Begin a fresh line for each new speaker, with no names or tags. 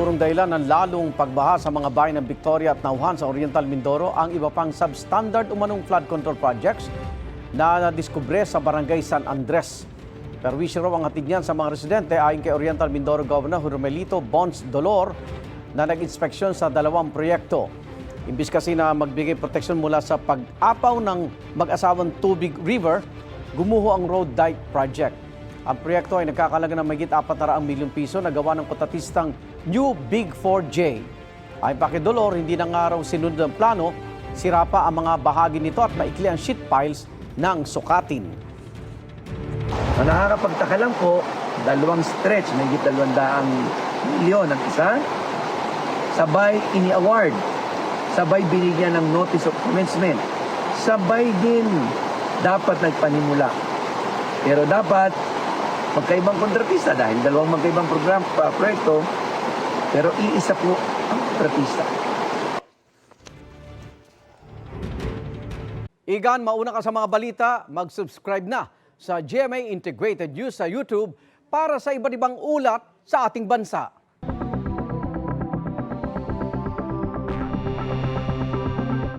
Sigurong dahilan ng lalong pagbaha sa mga bayan ng Victoria at Nauhan sa Oriental Mindoro ang iba pang substandard umanong flood control projects na nadiskubre sa Barangay San Andres. Perwisyo raw ang hatid niyan sa mga residente ayon kay Oriental Mindoro Governor Jomelito Bons Dolor na nag-inspeksyon sa dalawang proyekto. Imbis kasi na magbigay proteksyon mula sa pag-apaw ng mag-asawang Tubig River, gumuho ang road dike project. Ang proyekto ay nagkakalaga ng mahigit 400 milyong piso na gawa ng kontatistang New Big 4J. Ayon pa kay Dolor, hindi na nga raw sinunod ang plano, sira pa ang mga bahagi nito at maikli ang sheet piles ng sukatin.
Nakakapagtaka lang po, dalawang stretch, mahigit 200 milyon ang isa, sabay ini-award, sabay binigyan ng notice of commencement, sabay din dapat nagpanimula. Pero dapat magkaibang kontratista dahil dalawang magkaibang proyekto, pero iisa po ang kontratista.
Igan, mauna ka sa mga balita, mag-subscribe na sa GMA Integrated News sa YouTube para sa iba't ibang ulat sa ating bansa.